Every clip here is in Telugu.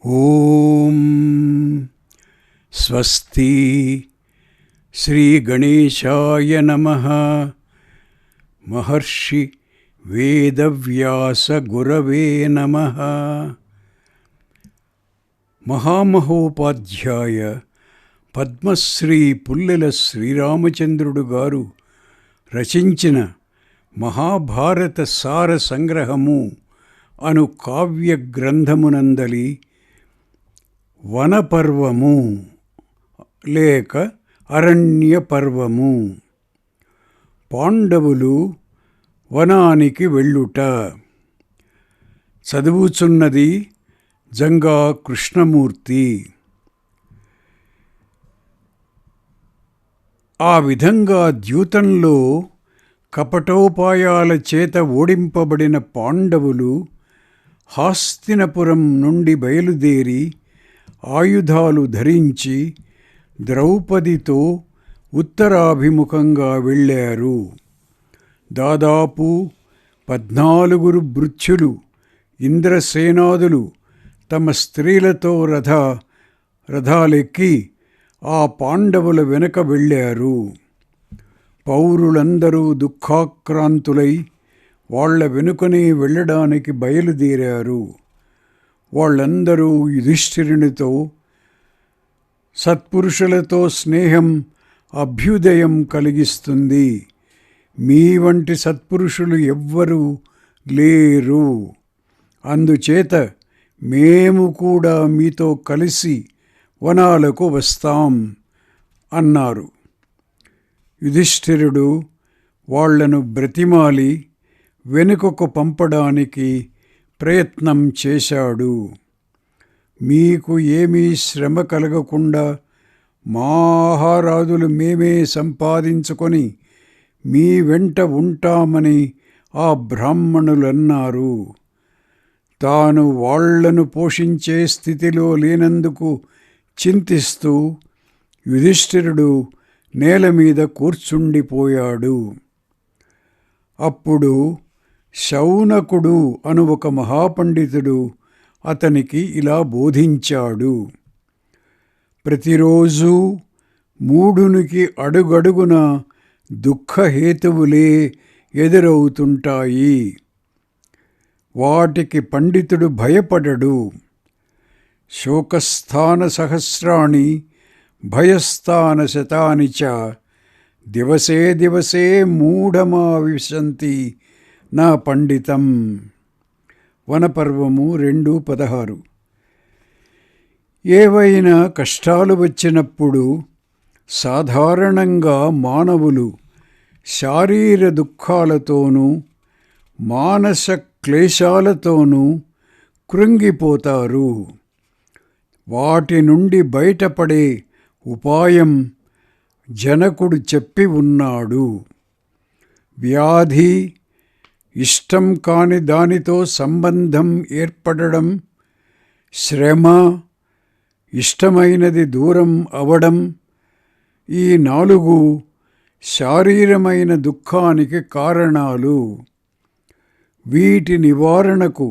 ఓం స్వస్తి శ్రీ గణేశాయ నమః. మహర్షి వేదవ్యాస గురవే నమః. మహామహోపాధ్యాయ పద్మశ్రీ పుల్లెల శ్రీరామచంద్రుడు గారు రచించిన మహాభారత సార సంగ్రహము అను కావ్య గ్రంథమునందలి వనపర్వము లేక అరణ్య పర్వము. పాండవులు వనానికి వెళ్ళుట. చదువుచున్నది జంగా కృష్ణమూర్తి. ఆ విధంగా ద్యూతంలో కపటోపాయాల చేత ఓడింపబడిన పాండవులు హాస్తినపురం నుండి బయలుదేరి ఆయుధాలు ధరించి ద్రౌపదితో ఉత్తరాభిముఖంగా వెళ్ళారు. దాదాపు 14 భృత్యులు ఇంద్రసేనాదులు తమ స్త్రీలతో రథాలెక్కి ఆ పాండవుల వెనుక వెళ్ళారు. పౌరులందరూ దుఃఖాక్రాంతులై వాళ్ల వెనుకనే వెళ్ళడానికి బయలుదేరారు. వాళ్ళందరూ యుధిష్ఠిరునితో, సత్పురుషులతో స్నేహం అభ్యుదయం కలిగిస్తుంది, మీ వంటి సత్పురుషులు ఎవ్వరూ లేరు, అందుచేత మేము కూడా మీతో కలిసి వనాలకు వస్తాం అన్నారు. యుధిష్ఠిరుడు వాళ్లను బ్రతిమాలి వెనుకకు పంపడానికి ప్రయత్నం చేశాడు. మీకు ఏమీ శ్రమ కలగకుండా మా ఆహారాదులు మేమే సంపాదించుకొని మీ వెంట ఉంటామని ఆ బ్రాహ్మణులన్నారు. తాను వాళ్లను పోషించే స్థితిలో లేనందుకు చింతిస్తూ యుధిష్ఠిరుడు నేల మీద కూర్చుండిపోయాడు. అప్పుడు శౌనకుడు అను ఒక మహాపండితుడు అతనికి ఇలా బోధించాడు. ప్రతిరోజు మూఢునికి అడుగడుగున దుఃఖహేతువులే ఎదురవుతుంటాయి. వాటికి పండితుడు భయపడడు. శోకస్థాన సహస్రాణి భయస్థాన శతాని చ దివసే దివసే మూఢమావిశంతి నా పండితం. వనపర్వము 2:16. ఏవైనా కష్టాలు వచ్చినప్పుడు సాధారణంగా మానవులు శారీర దుఃఖాలతోనూ మానస క్లేశాలతోనూ కృంగిపోతారు. వాటి నుండి బయటపడే ఉపాయం జనకుడు చెప్పి ఉన్నాడు. వ్యాధి, ఇష్టం కాని దానితో సంబంధం ఏర్పడడం, శ్రమ, ఇష్టమైనది దూరం అవడం, ఈ 4 శారీరమైన దుఃఖానికి కారణాలు. వీటి నివారణకు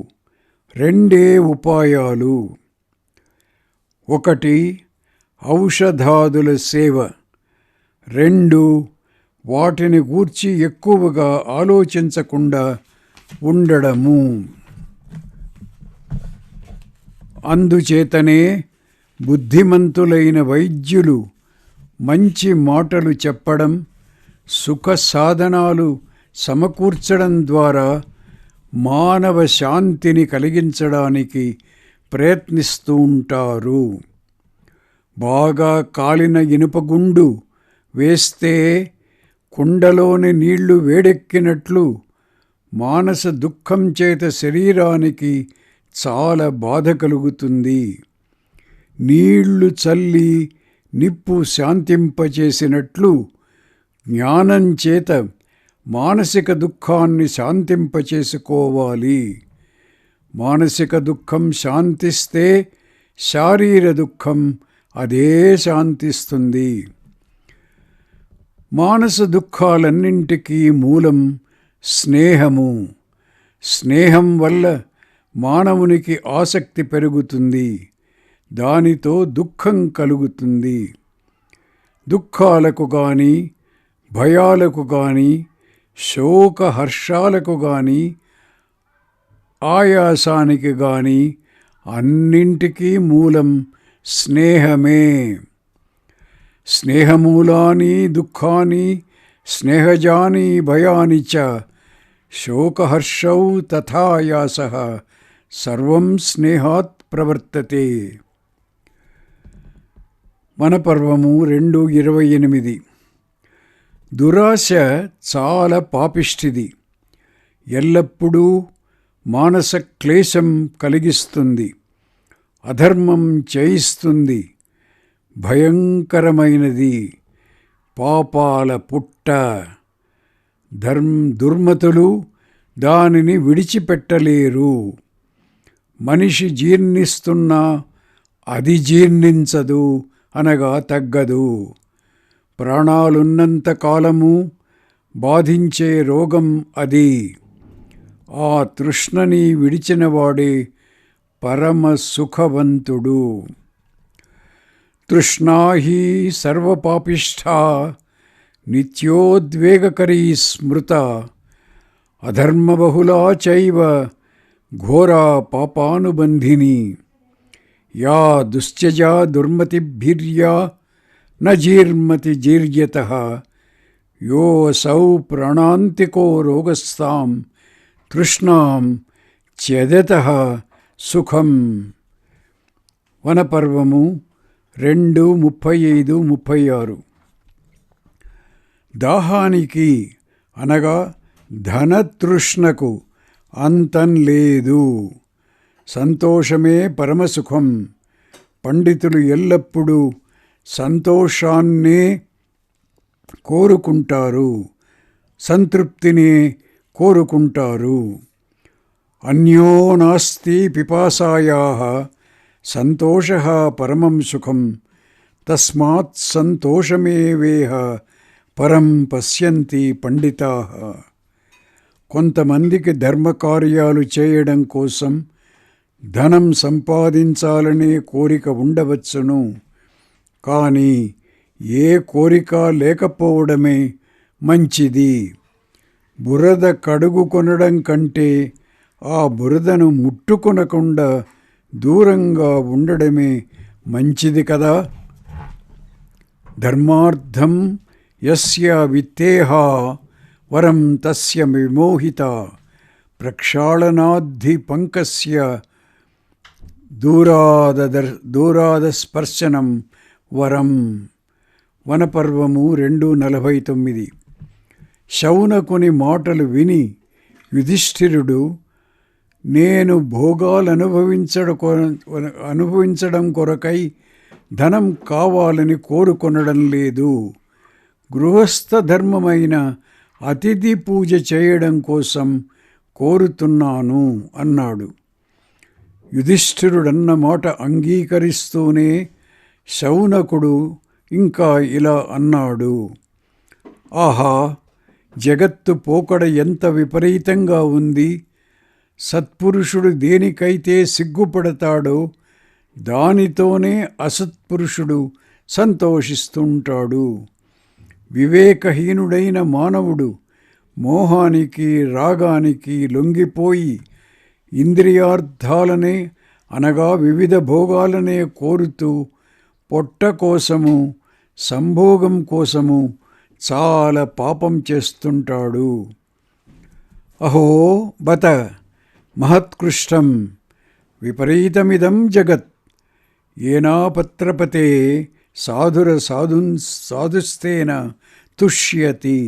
2 ఉపాయాలు. 1 ఔషధాదుల సేవ, 2 వాటిని గూర్చి ఎక్కువగా ఆలోచించకుండా ఉండడము. అందుచేతనే బుద్ధిమంతులైన వైద్యులు మంచి మాటలు చెప్పడం, సుఖ సాధనాలు సమకూర్చడం ద్వారా మానవ శాంతిని కలిగించడానికి ప్రయత్నిస్తూ ఉంటారు. బాగా కాలిన ఇనుపగుండు వేస్తే కుండలోని నీళ్లు వేడెక్కినట్లు మానస దుఃఖం చేత శరీరానికి చాలా బాధ కలుగుతుంది. నీళ్లు చల్లి నిప్పు శాంతింపచేసినట్లు జ్ఞానం చేత మానసిక దుఃఖాన్ని శాంతింపచేసుకోవాలి. మానసిక దుఃఖం శాంతిస్తే శారీర దుఃఖం అదే శాంతిస్తుంది. మానస దుఃఖాలన్నింటికీ మూలం స్నేహము. స్నేహం వల్ల మానవునికి ఆసక్తి పెరుగుతుంది. దానితో దుఃఖం కలుగుతుంది. దుఃఖాలకు గాని, భయాలకు గాని, శోకహర్షాలకు గాని, ఆయాసానికి గాని అన్నింటికీ మూలం స్నేహమే. స్నేహమూలాని దుఃఖాని స్నేహజాని భయాని చ శోకహర్షౌ తథాయాసః సర్వం స్నేహాత్ ప్రవర్తతే. మన పర్వము 2:28. దురాశ చాలా పాపిష్టిది. ఎల్లప్పుడూ మానస క్లేశం కలిగిస్తుంది. అధర్మం చేయిస్తుంది. భయంకరమైనది. పాపాల పుట్ట. దుర్మతులు దానిని విడిచిపెట్టలేరు. మనిషి జీర్ణిస్తున్నా అది జీర్ణించదు, అనగా తగ్గదు. ప్రాణాలున్నంత కాలము బాధించే రోగం అది. ఆ తృష్ణని విడిచినవాడే పరమ సుఖవంతుడు. తృష్ణా హి సర్వపాపిష్ఠా నిత్యోద్వేగకరీ స్మృత అధర్మబహుళా చైవ ఘోరా పాపానుబంధిని. యా దుశ్చజా దుర్మతిభిర్యా న జీర్మతి జీర్యతః యోऽసౌ ప్రాణాంతికో రోగస్తాం తృష్ణాం త్యజతః సుఖం. వనపర్వము 2:35-36. దాహానికి అనగా ధనతృష్ణకు అంతం లేదు. సంతోషమే పరమసుఖం. పండితులు ఎల్లప్పుడూ సంతోషాన్నే కోరుకుంటారు, సంతృప్తిని కోరుకుంటారు. అన్యో నాస్తి పిపాసాయాః సంతోషః పరమం సుఖం తస్మాత్ సంతోషమేవేహ పరం పశ్యంతి పండితాః. కొంతమందికి ధర్మకార్యాలు చేయడం కోసం ధనం సంపాదించాలనే కోరిక ఉండవచ్చును. కానీ ఏ కోరిక లేకపోవడమే మంచిది. బురద కడుగు కొనడం కంటే ఆ బురదను ముట్టుకొనకుండా దూరంగా ఉండడమే మంచిది కదా. ధర్మార్థం యస్య విత్తేహ వరం తస్య విమోహిత ప్రక్షాళనాద్ధి పంకస్య దూరాదస్పర్శనం వరం. వనపర్వము 2:49. శౌనకుని మాటలు విని యుధిష్ఠిరుడు నేను భోగాలు అనుభవించడం కొరకై ధనం కావాలని కోరుకొనడం లేదు, గృహస్థ ధర్మమైన అతిథి పూజ చేయడం కోసం కోరుతున్నాను అన్నాడు. యుధిష్ఠిరుడన్న మాట అంగీకరిస్తూనే శౌనకుడు ఇంకా ఇలా అన్నాడు. ఆహా, జగత్తు పోకడ ఎంత విపరీతంగా ఉంది. సత్పురుషుడు దేనికైతే సిగ్గుపడతాడో దానితోనే అసత్పురుషుడు సంతోషిస్తుంటాడు. వివేకహీనుడైన మానవుడు మోహానికి రాగానికి లొంగిపోయి ఇంద్రియార్థాలనే అనగా వివిధ భోగాలనే కోరుతూ పొట్ట కోసము సంభోగం కోసము చాలా పాపం చేస్తుంటాడు. అహో బత మహత్కృష్టం విపరీతమిదం జగత్ ఏనాపత్రపతే సాధుస్తేన తుష్యతి.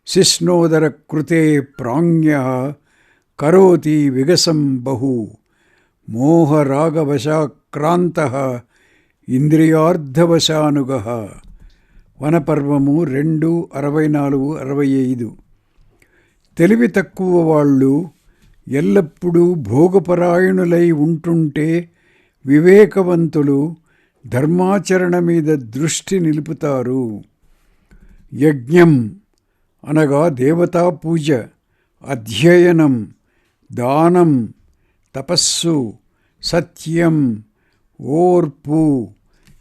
శిష్ణోదర కృతే ప్రాజ్ఞః కరోతి విగసం బహు మోహరాగవశాక్రాంతః ఇంద్రియార్థవశానుగః. వనపర్వము 2:64-65. తెలివి తక్కువ వాళ్ళు ఎల్లప్పుడూ భోగపరాయణులై ఉంటుంటే వివేకవంతులు ధర్మాచరణ మీద దృష్టి నిలుపుతారు. యజ్ఞం అనగా దేవతా పూజ, అధ్యయనం, దానం, తపస్సు, సత్యం, ఓర్పు,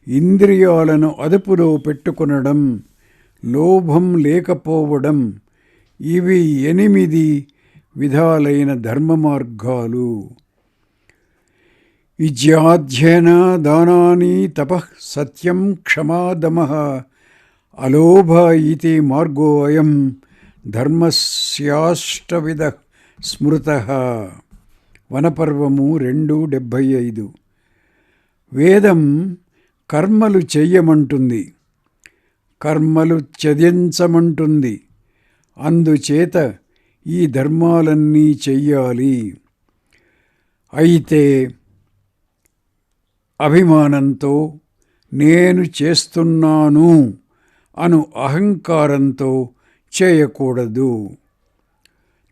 ఇంద్రియాలను అదుపులో పెట్టుకొనడం, లోభం లేకపోవడం, ఇవి 8 విధాలైన ధర్మ మార్గాలు. విద్యాధ్యయన దానాని తపః సత్యం క్షమా దమః అలోభ ఇతి మార్గో అయం ధర్మస్యాష్టవిధ స్మృతః. వనపర్వము 2:75. వేదం కర్మలు చెయ్యమంటుంది, కర్మలు త్యజించమంటుంది. అందుచేత ఈ ధర్మాలన్నీ చెయ్యాలి. అయితే అభిమానంతో నేను చేస్తున్నాను అను అహంకారంతో చేయకూడదు.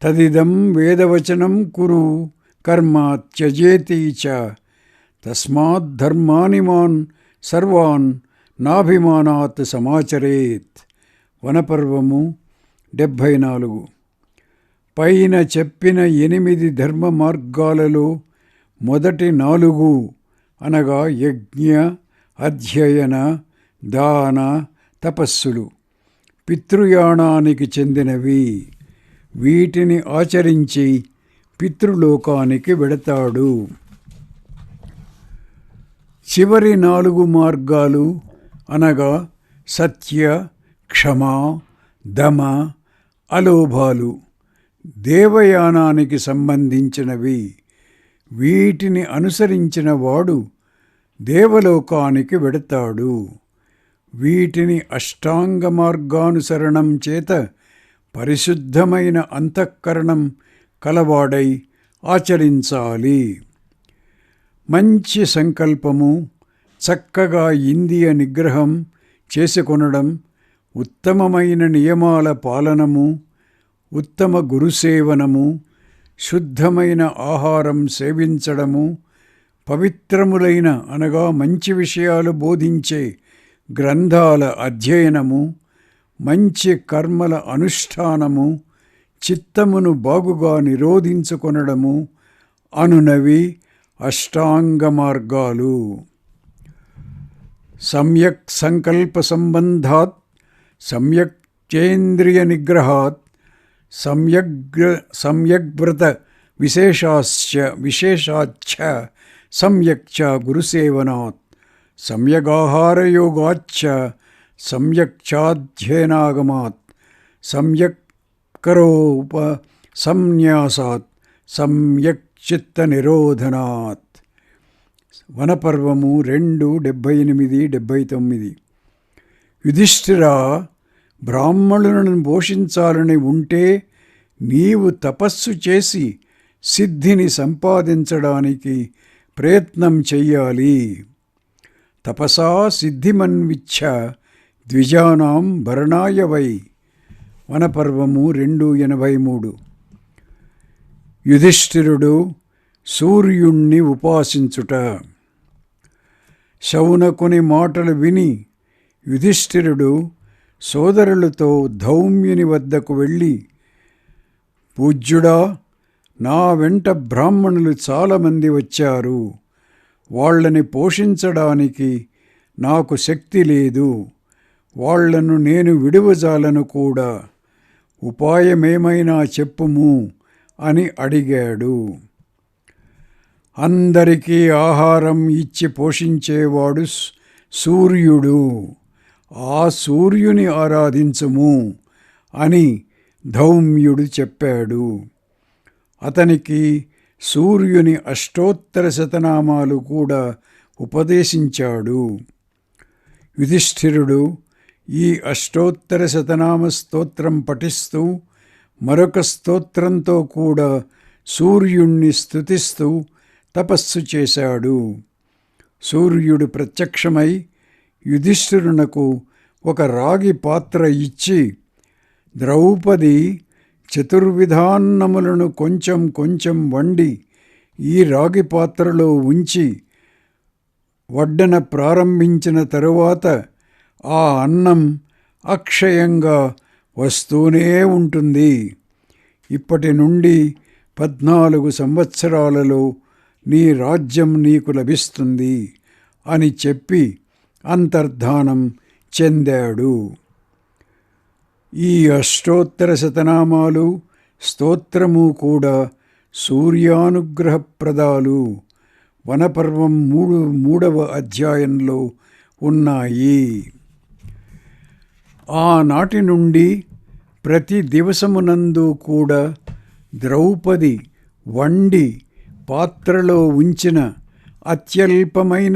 తదిదం వేదవచనం కురు కర్మ త్యజేతి చ తస్మాత్ ధర్మాని మాన్ సర్వాన్ నాభిమానాత్ సమాచరేత్. వనపర్వము 74. పైన చెప్పిన 8 ధర్మ మార్గాలలో మొదటి 4 అనగా యజ్ఞ, అధ్యయన, దాన, తపస్సులు పితృయాణానికి చెందినవి. వీటిని ఆచరించి పితృలోకానికి వెడతాడు. చివరి 4 మార్గాలు అనగా సత్య, క్షమ, దమ, అలోభాలు దేవయానానికి సంబంధించినవి. వీటిని అనుసరించిన వాడు దేవలోకానికి వెడతాడు. వీటిని అష్టాంగ మార్గానుసరణం చేత పరిశుద్ధమైన అంతఃకరణం కలవాడై ఆచరించాలి. మంచి సంకల్పము, చక్కగా ఇంద్రియ నిగ్రహం చేసుకొనడం, ఉత్తమమైన నియమాల పాలనము, ఉత్తమ గురుసేవనము, శుద్ధమైన ఆహారం సేవించడము, పవిత్రములైన అనగా మంచి విషయాలు బోధించే గ్రంథాల అధ్యయనము, మంచి కర్మల అనుష్ఠానము, చిత్తమును బాగుగా నిరోధించుకొనడము అనునవి అష్టాంగ మార్గాలు. సమ్యక్ సంకల్ప సంబంధాత్, సమ్యక్ చేంద్రియ నిగ్రహాత్, సమ్యగ్వ్రత విశేషాచ్చ సమ్యక్ చ గురుసేవనాత్, సమ్యగాహారయోగాచ్చ సమ్యక్ చాధ్యయనాగమాత్, సమ్యక్ కరోప సంన్యాసాత్, సమ్యక్ చిత్త నిరోధనాత్. వనపర్వము 2:78-79. యుధిష్ఠిరా, బ్రాహ్మణులను పోషించాలని ఉంటే నీవు తపస్సు చేసి సిద్ధిని సంపాదించడానికి ప్రయత్నం చెయ్యాలి. తపసా సిద్ధిమన్విచ్ఛ ద్విజానాం భరణాయ వై. వనపర్వము 2:83. యుధిష్ఠిరుడు సూర్యుణ్ణి ఉపాసించుట. శౌనకుని మాటలు విని యుధిష్ఠిరుడు సోదరులతో ధౌమ్యుని వద్దకు వెళ్ళి, పూజ్యుడా, నా వెంట బ్రాహ్మణులు చాలామంది వచ్చారు. వాళ్ళని పోషించడానికి నాకు శక్తి లేదు. వాళ్లను నేను విడువజాలను కూడా. ఉపాయమేమైనా చెప్పుము అని అడిగాడు. అందరికీ ఆహారం ఇచ్చి పోషించేవాడు సూర్యుడు. ఆ సూర్యుని ఆరాధించుము అని ధౌమ్యుడు చెప్పాడు. అతనికి సూర్యుని అష్టోత్తర శతనామాలు కూడా ఉపదేశించాడు. యుధిష్ఠిరుడు ఈ అష్టోత్తర శతనామ స్తోత్రం పఠిస్తూ మరొక స్తోత్రంతో కూడా సూర్యుణ్ణి స్తుతిస్తూ తపస్సు చేశాడు. సూర్యుడు ప్రత్యక్షమై యుధిష్ఠిరునకు ఒక రాగి పాత్ర ఇచ్చి, ద్రౌపది చతుర్విధాన్నములను కొంచెం కొంచెం వండి ఈ రాగి పాత్రలో ఉంచి వడ్డన ప్రారంభించిన తరువాత ఆ అన్నం అక్షయంగా వస్తూనే ఉంటుంది. ఇప్పటి నుండి 14 సంవత్సరాలలో నీ రాజ్యం నీకు లభిస్తుంది అని చెప్పి అంతర్ధానం చెందాడు. ఈ అష్టోత్తర శతనామాలు స్తోత్రము కూడా సూర్యానుగ్రహప్రదాలు వనపర్వం 3వ అధ్యాయంలో ఉన్నాయి. ఆనాటి నుండి ప్రతి దివసమునందు కూడా ద్రౌపది వండి పాత్రలో ఉంచిన అత్యల్పమైన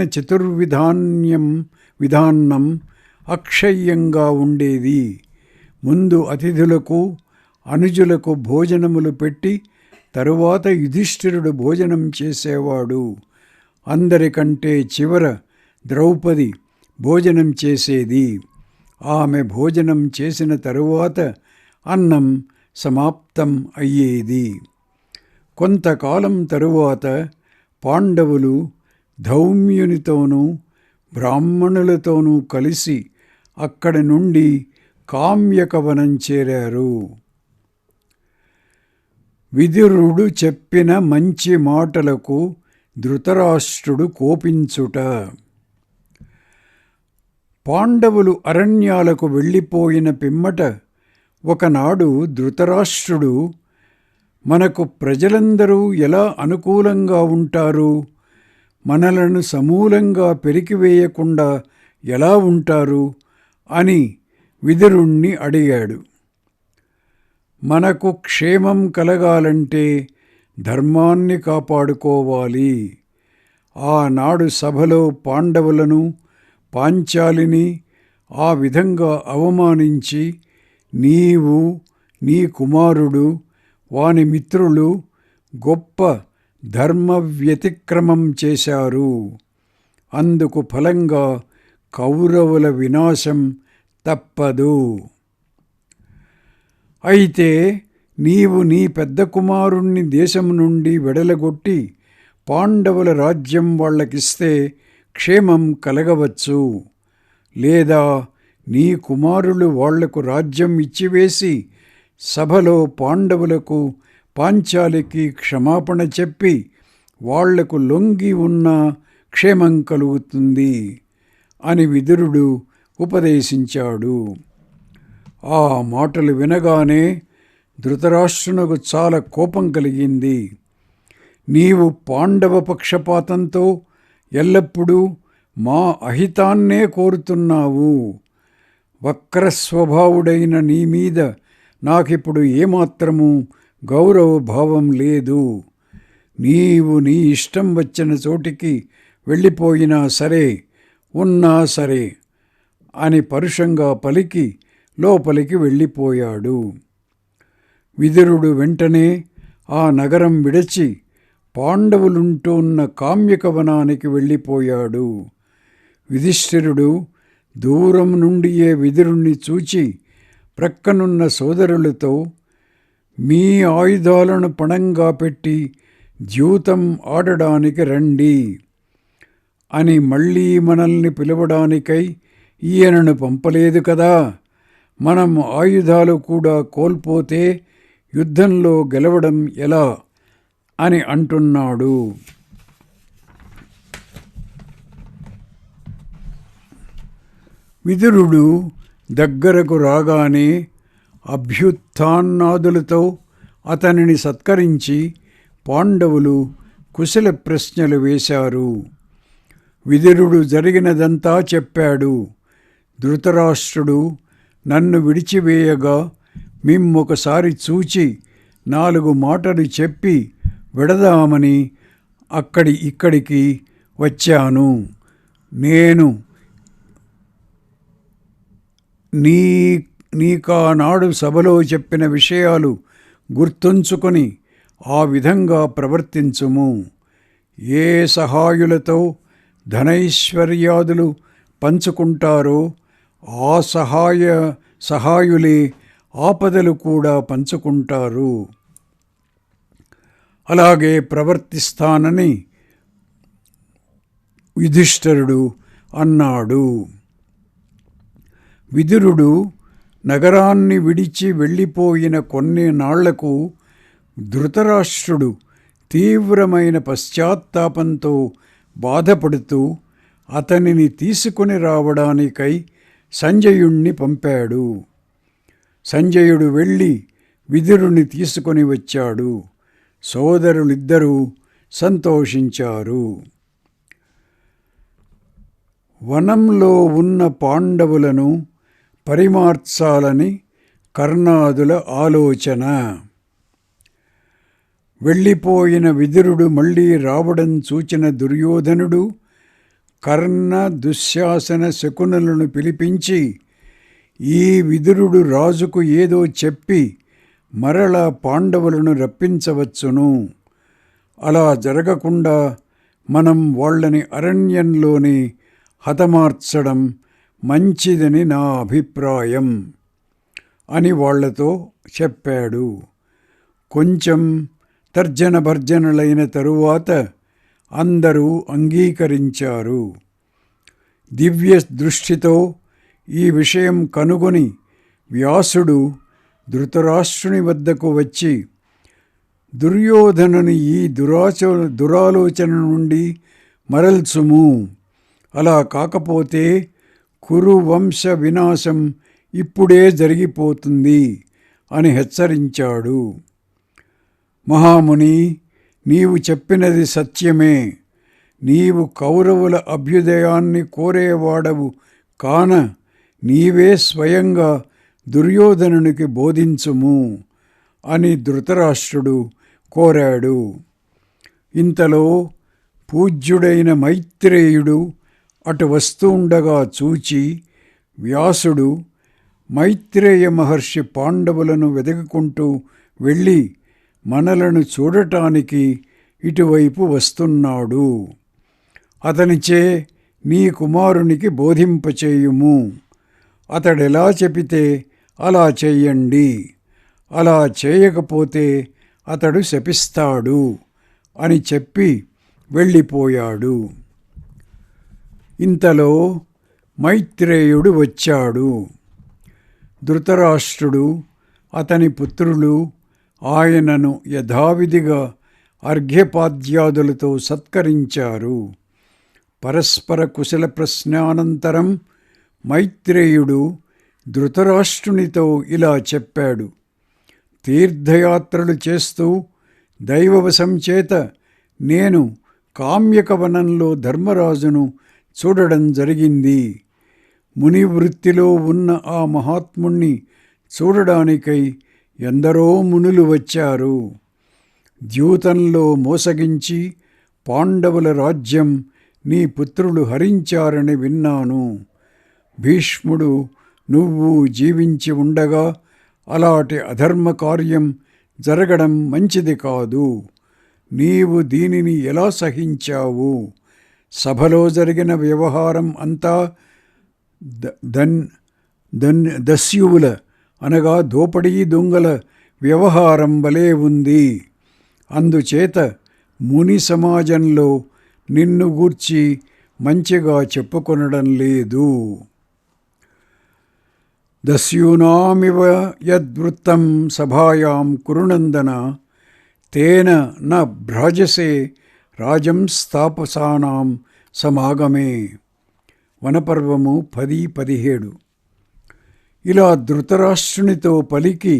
విధాన్నం అక్షయ్యంగా ఉండేది. ముందు అతిథులకు అనుజులకు భోజనములు పెట్టి తరువాత యుధిష్ఠిరుడు భోజనం చేసేవాడు. అందరికంటే చివర ద్రౌపది భోజనం చేసేది. ఆమె భోజనం చేసిన తరువాత అన్నం సమాప్తం అయ్యేది. కొంతకాలం తరువాత పాండవులు ధౌమ్యునితోనూ బ్రాహ్మణులతోనూ కలిసి అక్కడి నుండి కామ్యకవనం చేరారు. విదురుడు చెప్పిన మంచి మాటలకు ధృతరాష్ట్రుడు కోపించుట. పాండవులు అరణ్యాలకు వెళ్ళిపోయిన పిమ్మట ఒకనాడు ధృతరాష్ట్రుడు, మనకు ప్రజలందరూ ఎలా అనుకూలంగా ఉంటారు, మనలను సమూలంగా పెరికివేయకుండా ఎలా ఉంటారు అని విదురుణ్ణి అడిగాడు. మనకు క్షేమం కలగాలంటే ధర్మాన్ని కాపాడుకోవాలి. ఆనాడు సభలో పాండవులను పాంచాలిని ఆ విధంగా అవమానించి నీవు నీ కుమారుడు వాని మిత్రులు గొప్ప ధర్మ వ్యతిక్రమం చేశారు. అందుకు ఫలంగా కౌరవుల వినాశం తప్పదు. అయితే నీవు నీ పెద్ద కుమారుణ్ణి దేశం నుండి వెడలగొట్టి పాండవుల రాజ్యం వాళ్ళకిస్తే క్షేమం కలగవచ్చు. లేదా నీ కుమారులు వాళ్లకు రాజ్యం ఇచ్చివేసి సభలో పాండవులకు పాంచాలికి క్షమాపణ చెప్పి వాళ్లకు లొంగి ఉన్న క్షేమం కలుగుతుంది అని విదురుడు ఉపదేశించాడు. ఆ మాటలు వినగానే ధృతరాష్ట్రునకు చాలా కోపం కలిగింది. నీవు పాండవ పక్షపాతంతో ఎల్లప్పుడూ మా అహితాన్నే కోరుతున్నావు. వక్రస్వభావుడైన నీ మీద నాకిప్పుడు ఏమాత్రము గౌరవభావం లేదు. నీవు నీ ఇష్టం వచ్చిన చోటికి వెళ్ళిపోయినా సరే, ఉన్నా సరే అని పరుషంగా పలికి లోపలికి వెళ్ళిపోయాడు. విదురుడు వెంటనే ఆ నగరం విడిచి పాండవులుంటున్న కామ్యకవనానికి వెళ్ళిపోయాడు. యుధిష్ఠిరుడు దూరం నుండియే విదురుణ్ణి చూచి ప్రక్కనున్న సోదరులతో, మీ ఆయుధాలను పణంగా పెట్టి ద్యూతం ఆడడానికి రండి అని మళ్ళీ మనల్ని పిలవడానికై ఈయనను పంపలేదు కదా, మనం ఆయుధాలు కూడా కోల్పోతే యుద్ధంలో గెలవడం ఎలా అని అంటున్నాడు. విదురుడు దగ్గరకు రాగానే అభ్యుత్థానాదులతో అతనిని సత్కరించి పాండవులు కుశల ప్రశ్నలు వేశారు. విదురుడు జరిగినదంతా చెప్పాడు. ధృతరాష్ట్రుడు నన్ను విడిచివేయగా మిమ్మొకసారి చూచి 4 మాటలు చెప్పి వెడదామని ఇక్కడికి వచ్చాను. నేను నీకానాడు సభలో చెప్పిన విషయాలు గుర్తుంచుకొని ఆ విధంగా ప్రవర్తించుము. ఏ సహాయులతో ధనైశ్వర్యాదులు పంచుకుంటారో ఆ సహాయులే ఆపదలు కూడా పంచుకుంటారు. అలాగే ప్రవర్తిస్తానని యుధిష్ఠిరుడు అన్నాడు. విదురుడు నగరాన్ని విడిచి వెళ్ళిపోయిన కొన్ని నాళ్లకు ధృతరాష్ట్రుడు తీవ్రమైన పశ్చాత్తాపంతో బాధపడుతూ అతనిని తీసుకుని రావడానికై సంజయుణ్ణి పంపాడు. సంజయుడు వెళ్ళి విదురుని తీసుకొని వచ్చాడు. సోదరులిద్దరూ సంతోషించారు. వనంలో ఉన్న పాండవులను పరిమార్చాలని కర్ణాదుల ఆలోచన. వెళ్ళిపోయిన విదురుడు మళ్ళీ రావడం చూచిన దుర్యోధనుడు కర్ణ, దుశ్శాసన, శకునులను పిలిపించి, ఈ విదురుడు రాజుకు ఏదో చెప్పి మరలా పాండవులను రప్పించవచ్చును. అలా జరగకుండా మనం వాళ్ళని అరణ్యంలోనే హతమార్చడం మంచిదని నా అభిప్రాయం అని వాళ్లతో చెప్పాడు. కొంచెం తర్జన భర్జనలైన తరువాత అందరూ అంగీకరించారు. దివ్య దృష్టితో ఈ విషయం కనుగొని వ్యాసుడు ధృతరాష్ట్రుని వద్దకు వచ్చి, దుర్యోధనుని ఈ దురాలోచన నుండి మరల్చుము. అలా కాకపోతే కురు వంశ వినాశం ఇప్పుడే జరిగిపోతుంది అని హెచ్చరించాడు. మహాముని, నీవు చెప్పినది సత్యమే. నీవు కౌరవుల అభ్యుదయాన్ని కోరేవాడవు కాన నీవే స్వయంగా దుర్యోధనునికి బోధించుము అని ధృతరాష్ట్రుడు కోరాడు. ఇంతలో పూజ్యుడైన మైత్రేయుడు అటు వస్తుండగా చూచి, వ్యాసుడు మైత్రేయ మహర్షి పాండవులను వెదకుకుంటూ వెళ్ళి మనలను చూడటానికి ఇటువైపు వస్తున్నాడు. అతనిచే నీ కుమారునికి బోధింపచేయుము. అతడెలా చెబితే అలా చెయ్యండి. అలా చేయకపోతే అతడు శపిస్తాడు అని చెప్పి వెళ్ళిపోయాడు. ఇంతలో మైత్రేయుడు వచ్చాడు. ధృతరాష్ట్రుడు, అతని పుత్రులు ఆయనను యథావిధిగా అర్ఘ్యపాద్యాదులతో సత్కరించారు. పరస్పర కుశల ప్రశ్నానంతరం మైత్రేయుడు ధృతరాష్ట్రునితో ఇలా చెప్పాడు. తీర్థయాత్రలు చేస్తూ దైవవశం చేత నేను కామ్యకవనంలో ధర్మరాజును చూడడం జరిగింది. ముని వృత్తిలో ఉన్న ఆ మహాత్ముణ్ణి చూడడానికై ఎందరో మునులు వచ్చారు. ద్యూతంలో మోసగించి పాండవుల రాజ్యం నీ పుత్రులు హరించారని విన్నాను. భీష్ముడు నువ్వు జీవించి ఉండగా అలాంటి అధర్మ కార్యం జరగడం మంచిది కాదు. నీవు దీనిని ఎలా సహించావు? సభలో జరిగిన వ్యవహారం అంతా దస్యువుల అనగా దోపిడీ దొంగల వ్యవహారం వలె ఉంది. అందుచేత ముని సమాజంలో నిన్ను గూర్చి మంచిగా చెప్పుకొనడం లేదు. దస్యూనామివ యద్వృత్తం సభాయాం కురునందన తేన న భ్రాజసే రాజంస్తాపసానాం సమాగమే. వనపర్వము 10:17. ఇలా ధృతరాష్ట్రునితో పలికి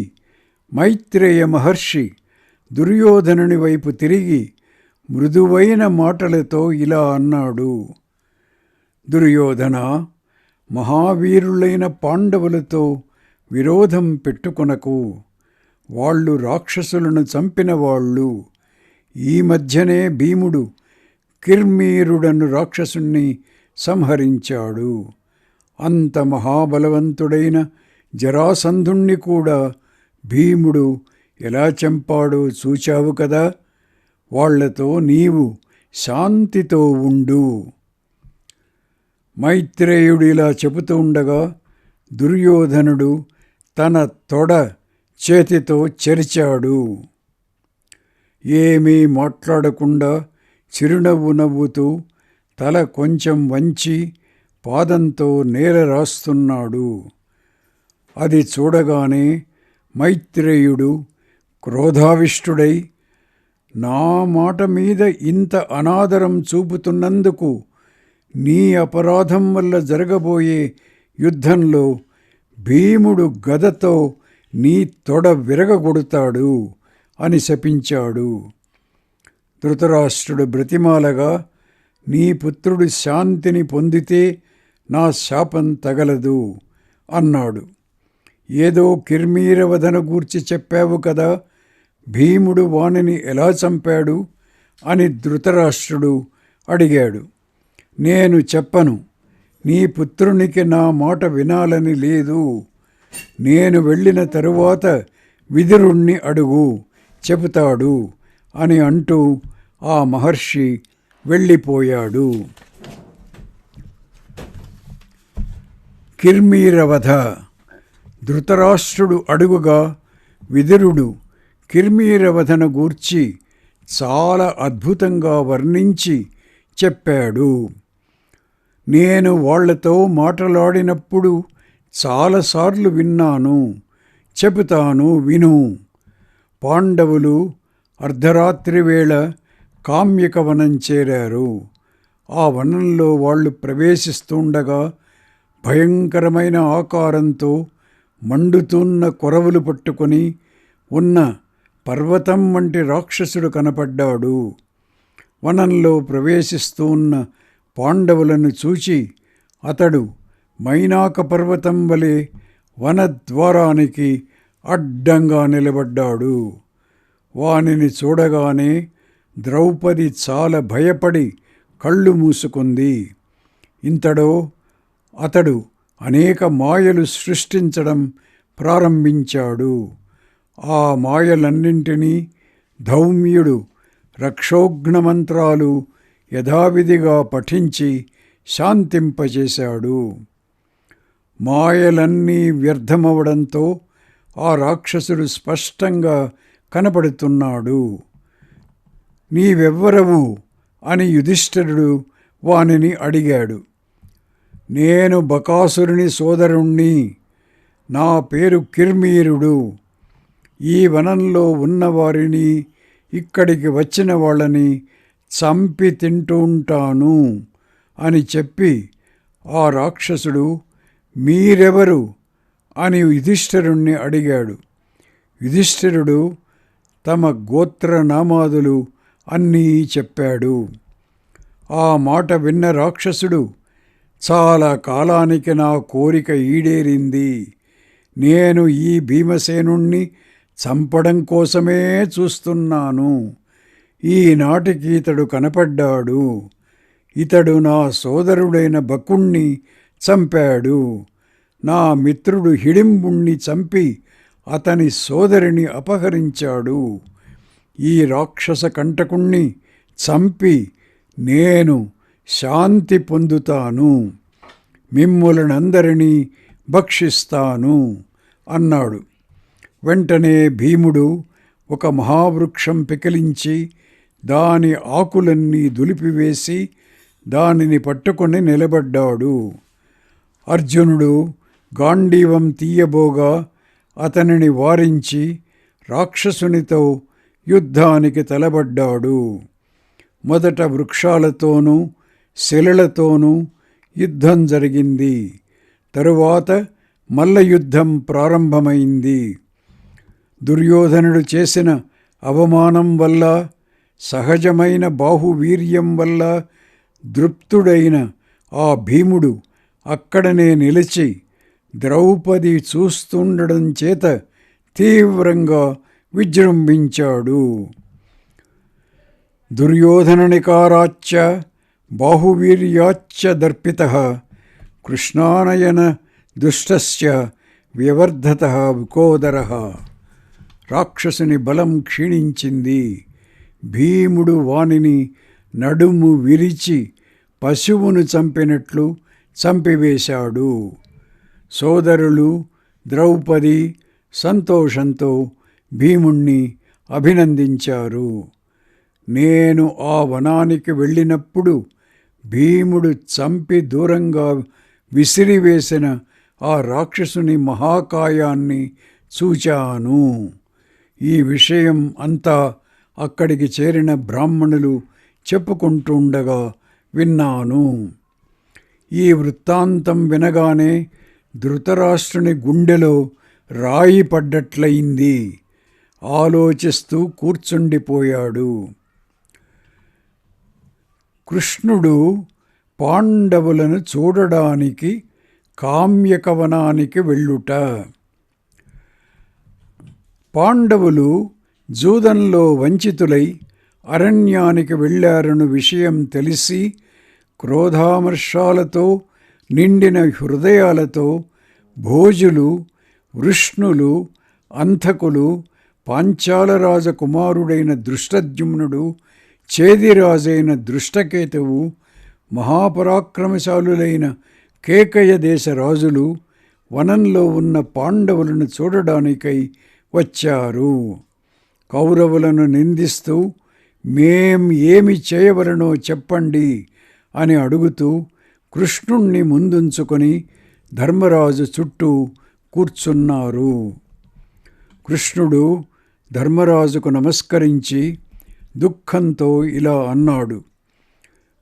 మైత్రేయ మహర్షి దుర్యోధనుని వైపు తిరిగి మృదువైన మాటలతో ఇలా అన్నాడు. దుర్యోధన, మహావీరులైన పాండవులతో విరోధం పెట్టుకొనకు. వాళ్ళు రాక్షసులను చంపిన వాళ్ళు. ఈ మధ్యనే భీముడు కిర్మీరుడను రాక్షసుణ్ణి సంహరించాడు. అంత మహాబలవంతుడైన జరాసంధుణ్ణి కూడా భీముడు ఎలా చంపాడో చూచావు కదా. వాళ్లతో నీవు శాంతితో ఉండు. మైత్రేయుడిలా చెబుతూ ఉండగా దుర్యోధనుడు తన తొడ చేతితో చెరిచాడు. ఏమీ మాట్లాడకుండా చిరునవ్వు నవ్వుతూ తల కొంచెం వంచి పాదంతో నేల రాస్తున్నాడు. అది చూడగానే మైత్రేయుడు క్రోధావిష్టుడై, నా మాట మీద ఇంత అనాదరం చూపుతున్నందుకు నీ అపరాధం వల్ల జరగబోయే యుద్ధంలో భీముడు గదతో నీ తొడ విరగగొడతాడు అని శపించాడు. ధృతరాష్ట్రుడు బ్రతిమాలగా, నీ పుత్రుడు శాంతిని పొందితే నా శాపం తగలదు అన్నాడు. ఏదో కిర్మీరవధన గూర్చి చెప్పావు కదా, భీముడు వానిని ఎలా చంపాడు అని ధృతరాష్ట్రుడు అడిగాడు. నేను చెప్పను, నీ పుత్రునికి నా మాట వినాలని లేదు. నేను వెళ్ళిన తరువాత విదురుణ్ణి అడుగు, చెబుతాడు అని అంటూ ఆ మహర్షి వెళ్ళిపోయాడు. కిర్మీరవధ. ధృతరాష్ట్రుడు అడుగుగా విదురుడు కిర్మీరవధన గూర్చి చాలా అద్భుతంగా వర్ణించి చెప్పాడు. నేను వాళ్లతో మాట్లాడినప్పుడు చాలాసార్లు విన్నాను, చెబుతాను విను. పాండవులు అర్ధరాత్రి వేళ కామ్యక వనం చేరారు. ఆ వనంలో వాళ్ళు ప్రవేశిస్తుండగా భయంకరమైన ఆకారంతో మండుతున్న కొరవులు పట్టుకొని ఉన్న పర్వతం వంటి రాక్షసుడు కనపడ్డాడు. వనంలో ప్రవేశిస్తూ ఉన్న పాండవులను చూచి అతడు మైనాక పర్వతం వలె వనద్వారానికి అడ్డంగా నిలబడ్డాడు. వానిని చూడగానే ద్రౌపది చాలా భయపడి కళ్ళు మూసుకుంది. ఇంతలో అతడు అనేక మాయలు సృష్టించడం ప్రారంభించాడు. ఆ మాయలన్నింటినీ ధౌమ్యుడు రక్షోఘ్న మంత్రాలు యథావిధిగా పఠించి శాంతింపజేశాడు. మాయలన్నీ వ్యర్థమవడంతో ఆ రాక్షసుడు స్పష్టంగా కనపడుతున్నాడు. నీవెవ్వరవు అని యుధిష్ఠిరుడు వానిని అడిగాడు. నేను బకాసురుని సోదరుణ్ణి, నా పేరు కిర్మీరుడు. ఈ వనంలో ఉన్నవారిని, ఇక్కడికి వచ్చిన వాళ్ళని చంపి తింటుంటాను అని చెప్పి ఆ రాక్షసుడు మీరెవరు అని యుధిష్ఠిరుణ్ణి అడిగాడు. యుధిష్ఠిరుడు తమ గోత్రనామాదులు అన్నీ చెప్పాడు. ఆ మాట విన్న రాక్షసుడు, చాలా కాలానికి నా కోరిక ఈడేరింది. నేను ఈ భీమసేనుణ్ణి చంపడం కోసమే చూస్తున్నాను. ఈనాటికి ఇతడు కనపడ్డాడు. ఇతడు నా సోదరుడైన బకుణ్ణి చంపాడు. నా మిత్రుడు హిడింబుణ్ణి చంపి అతని సోదరిని అపహరించాడు. ఈ రాక్షస కంటకుణ్ణి చంపి నేను శాంతి పొందుతాను, మిమ్ములనందరినీ భక్షిస్తాను అన్నాడు. వెంటనే భీముడు ఒక మహావృక్షం పెకిలించి దాని ఆకులన్నీ దులిపివేసి దానిని పట్టుకొని నిలబడ్డాడు. అర్జునుడు గాండీవం తీయబోగా అతనిని వారించి రాక్షసునితో యుద్ధానికి తలబడ్డాడు. మొదట వృక్షాలతోనూ శిలలతోనూ యుద్ధం జరిగింది. తరువాత మల్లయుద్ధం ప్రారంభమైంది. దుర్యోధనుడు చేసిన అవమానం వల్ల, సహజమైన బాహువీర్యం వల్ల దృప్తుడైన ఆ భీముడు అక్కడనే నిలిచి ద్రౌపది చూస్తుండడం చేత తీవ్రంగా విజృంభించాడు. దుర్యోధననికారాచ్చ బాహువీర్యాచ్చ దర్పితః కృష్ణానయన దుష్టస్య వ్యవర్ధతః వికోదరః. రాక్షసుని బలం క్షీణించింది. భీముడు వానిని నడుము విరిచి పశువును చంపినట్లు చంపివేశాడు. సోదరులు ద్రౌపది సంతోషంతో భీముణ్ణి అభినందించారు. నేను ఆ వనానికి వెళ్ళినప్పుడు భీముడు చంపి దూరంగా విసిరివేసిన ఆ రాక్షసుని మహాకాయాన్ని చూచాను. ఈ విషయం అంతా అక్కడికి చేరిన బ్రాహ్మణులు చెప్పుకుంటుండగా విన్నాను. ఈ వృత్తాంతం వినగానే ధృతరాష్ట్రుని గుండెలో రాయి పడ్డట్లయింది. ఆలోచిస్తూ కూర్చుండిపోయాడు. కృష్ణుడు పాండవులను చూడడానికి కామ్యకవనానికి వెళ్ళుట. పాండవులు జూదంలో వంచితులై అరణ్యానికి వెళ్ళారను విషయం తెలిసి క్రోధామర్షాలతో నిండిన హృదయాలతో భోజులు, వృష్ణులు, అంధకులు, పాంచాల రాజకుమారుడైన దృష్టద్యుమ్నుడు, చేదిరాజైన దృష్టకేతువు, మహాపరాక్రమశాలులైన కేకయ దేశ రాజులు వనంలో ఉన్న పాండవులను చూడడానికై వచ్చారు. కౌరవులను నిందిస్తూ మేం ఏమి చేయవలనో చెప్పండి అని అడుగుతూ కృష్ణుణ్ణి ముందుంచుకొని ధర్మరాజు చుట్టూ కూర్చున్నారు. కృష్ణుడు ధర్మరాజుకు నమస్కరించి దుఃఖంతో ఇలా అన్నాడు.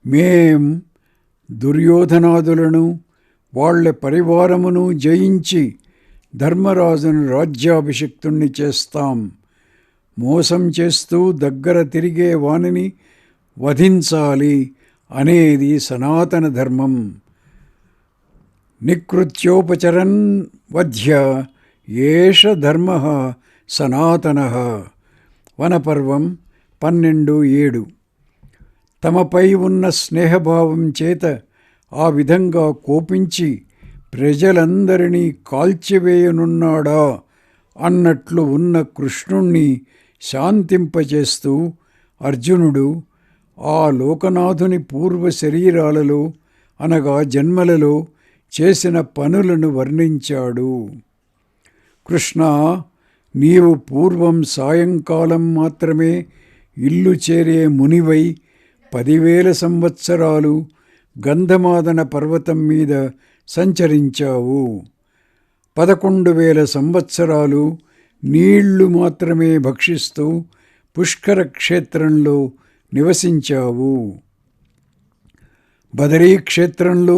మేం దుర్యోధనాదులను వాళ్ళ పరివారమును జయించి ధర్మరాజును రాజ్యాభిషిక్తుణ్ణి చేస్తాం. మోసం చేస్తూ దగ్గర తిరిగే వానిని వధించాలి అనేది సనాతన ధర్మం. నికృత్యోపచరన్ వధ్య ఏష ధర్మ సనాతన. వనపర్వం 12:7. తమపై ఉన్న స్నేహభావం చేత ఆ విధంగా కోపించి ప్రజలందరినీ కాల్చివేయనున్నాడా అన్నట్లు ఉన్న కృష్ణుణ్ణి శాంతింపచేస్తూ అర్జునుడు ఆ లోకనాథుని పూర్వ శరీరాలలో అనగా జన్మలలో చేసిన పనులను వర్ణించాడు. కృష్ణ, నీవు పూర్వం సాయంకాలం మాత్రమే ఇల్లు చేరే మునివై 10,000 సంవత్సరాలు గంధమాదన పర్వతం మీద సంచరించావు. 11,000 సంవత్సరాలు నీళ్లు మాత్రమే భక్షిస్తూ పుష్కర క్షేత్రంలో నివసించావు. బదరీ క్షేత్రంలో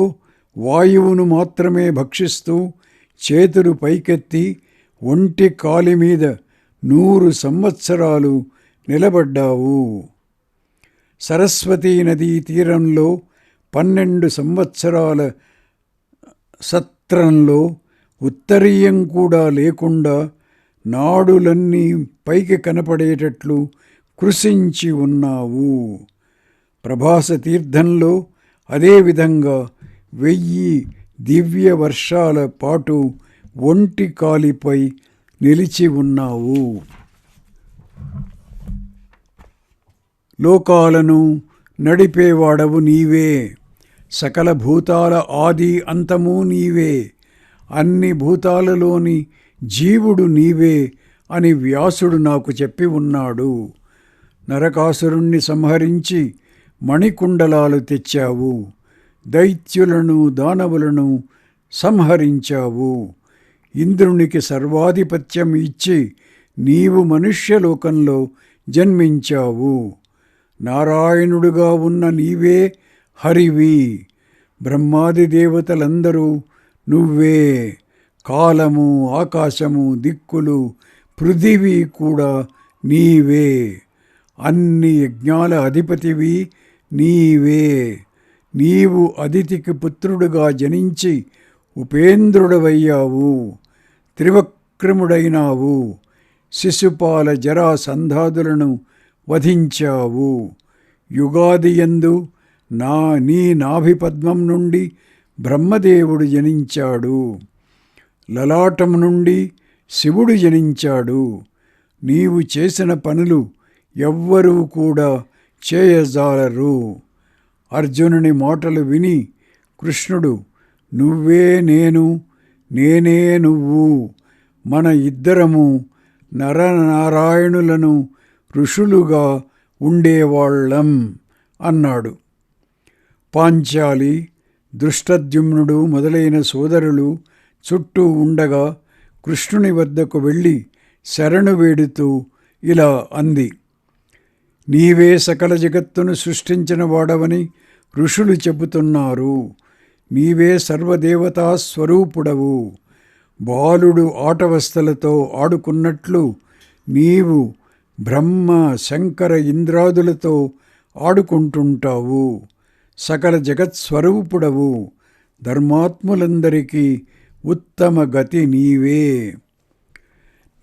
వాయువును మాత్రమే భక్షిస్తూ చేతులు పైకెత్తి ఒంటి కాలి మీద 100 సంవత్సరాలు నిలబడ్డావు. సరస్వతీ నదీ తీరంలో 12 సంవత్సరాల సత్రంలో ఉత్తరీయం కూడా లేకుండా నాడులన్నీ పైకి కనపడేటట్లు కృషించి ఉన్నావు. ప్రభాస తీర్థంలో అదేవిధంగా 1000 దివ్య వర్షాల పాటు ఒంటి కాలిపై నిలిచి ఉన్నావు. లోకాలను నడిపేవాడవు నీవే. సకల భూతాల ఆది అంతము నీవే. అన్ని భూతాలలోని జీవుడు నీవే అని వ్యాసుడు నాకు చెప్పి ఉన్నాడు. నరకాసురుణ్ణి సంహరించి మణికుండలాలు తెచ్చావు. దైత్యులను దానవులను సంహరించావు. ఇంద్రునికి సర్వాధిపత్యం ఇచ్చి నీవు మనుష్యలోకంలో జన్మించావు. నారాయణుడుగా ఉన్న నీవే హరివి. బ్రహ్మాది దేవతలందరూ నువ్వే. కాలము, ఆకాశము, దిక్కులు, పృథివీ కూడా నీవే. అన్ని యజ్ఞాల అధిపతివి నీవే. నీవు అదితికి పుత్రుడుగా జనించి ఉపేంద్రుడవయ్యావు. త్రివక్రముడైనావు. శిశుపాల జరాసంధాదులను వధించావు. యుగాదియందు నీ నాభిపద్మం నుండి బ్రహ్మదేవుడు జనించాడు. లలాటం నుండి శివుడు జనించాడు. నీవు చేసిన పనులు ఎవ్వరూ కూడా చేయజాలరు. అర్జునుని మాటలు విని కృష్ణుడు, నువ్వే నేను, నేనే నువ్వు, మన ఇద్దరము నరనారాయణులను ఋషులుగా ఉండేవాళ్ళం అన్నాడు. పాంచాలి, దృష్టద్యుమ్నుడు మొదలైన సోదరులు చుట్టూ ఉండగా కృష్ణుని వద్దకు వెళ్ళి శరణు వేడుతూ ఇలా అంది. నీవే సకల జగత్తును సృష్టించిన వాడవని ఋషులు చెబుతున్నారు. నీవే సర్వదేవతా స్వరూపుడవు. బాలుడు ఆటవస్తలతో ఆడుకున్నట్లు నీవు బ్రహ్మ శంకర ఇంద్రాదులతో ఆడుకుంటుంటావు. సకల జగత్స్వరూపుడవు. ధర్మాత్ములందరికీ ఉత్తమ గతి నీవే.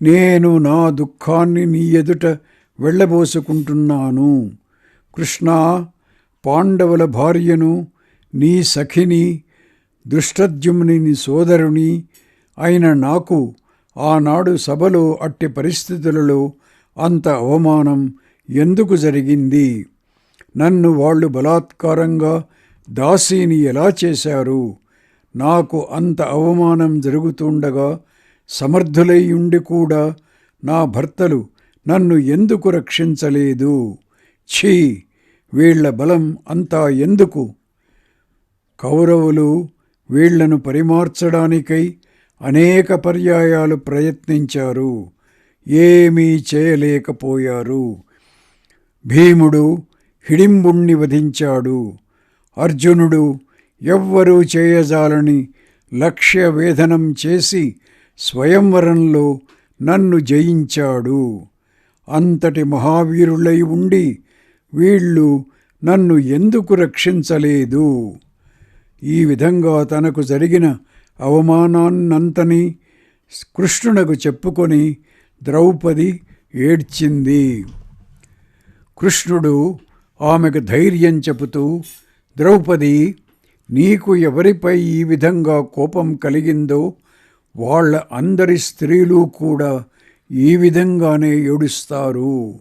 నేను నా దుఃఖాన్ని నీ ఎదుట వెళ్ళబోసుకుంటున్నాను. కృష్ణా, పాండవుల భార్యను, నీ సఖిని, దృష్టద్యుమ్నుని సోదరుని అయిన నాకు ఆనాడు సభలో అట్టి పరిస్థితులలో అంత అవమానం ఎందుకు జరిగింది? నన్ను వాళ్ళు బలాత్కారంగా దాసీని ఎలా చేశారు? నాకు అంత అవమానం జరుగుతుండగా సమర్థులై ఉండి కూడా నా భర్తలు నన్ను ఎందుకు రక్షించలేదు? ఛీ, వీళ్ల బలం అంతా ఎందుకు? కౌరవులు వీళ్లను పరిమార్చడానికై అనేక పర్యాయాలు ప్రయత్నించారు. ఏమీ చేయలేకపోయారు. భీముడు హిడింబుణ్ణి వధించాడు. అర్జునుడు ఎవ్వరూ చేయజాలని లక్ష్య వేధనం చేసి స్వయంవరంలో నన్ను జయించాడు. అంతటి మహావీరులై ఉండి వీళ్ళు నన్ను ఎందుకు రక్షించలేదు? ఈ విధంగా తనకు జరిగిన అవమానాన్నంతని కృష్ణునకు చెప్పుకొని ద్రౌపది ఏడ్చింది. కృష్ణుడు ఆమెకు ధైర్యం చెబుతూ, ద్రౌపది, నీకు ఎవరిపై ఈ విధంగా కోపం కలిగిందో వాళ్ళ అందరి స్త్రీలు కూడా ఈ విధంగానే ఏడుస్తారు.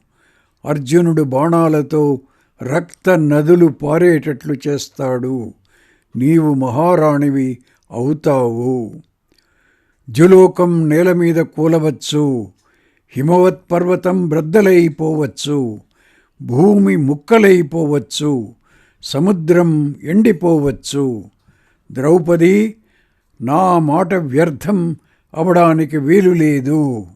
అర్జునుడు బాణాలతో రక్త నదులు పారేటట్లు చేస్తాడు. నీవు మహారాణివి అవుతావు. జులోకం నేల మీద కూలవచ్చు. హిమవత్ పర్వతం బ్రద్దలైపోవచ్చు. భూమి ముక్కలైపోవచ్చు. సముద్రం ఎండిపోవచ్చు. ద్రౌపది, నా మాట వ్యర్థం అవడానికి వీలు లేదు.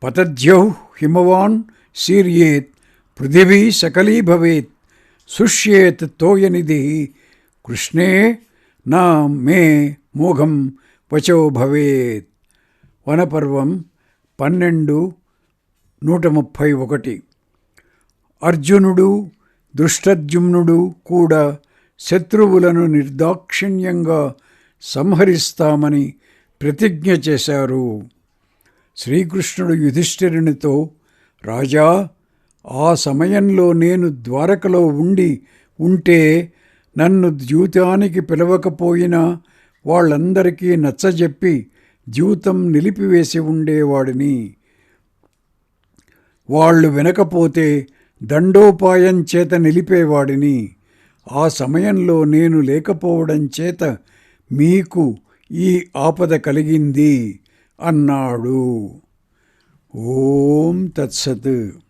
పతద్యౌ హిమవాన్ శీర్యేత్ పృథివీ సకలీ భవేత్ శుష్యేత్ తోయనిధి కృష్ణే నా మే మోఘం వచో భవేత్. వనపర్వం 12:131. అర్జునుడు, దృష్టద్యుమ్నుడు కూడా శత్రువులను నిర్దాక్షిణ్యంగా సంహరిస్తామని ప్రతిజ్ఞ చేశారు. శ్రీకృష్ణుడు యుధిష్ఠిరునితో, రాజా, ఆ సమయంలో నేను ద్వారకలో ఉంటే నన్ను ద్యూతానికి పిలవకపోయినా వాళ్ళందరికీ నచ్చజెప్పి ద్యూతం నిలిపివేసి ఉండేవాడిని. వాళ్ళు వినకపోతే దండోపాయం చేత నిలిపేవాడిని. ఆ సమయంలో నేను లేకపోవడం చేత మీకు ఈ ఆపద కలిగింది అన్నాడు. ఓం తత్సత్.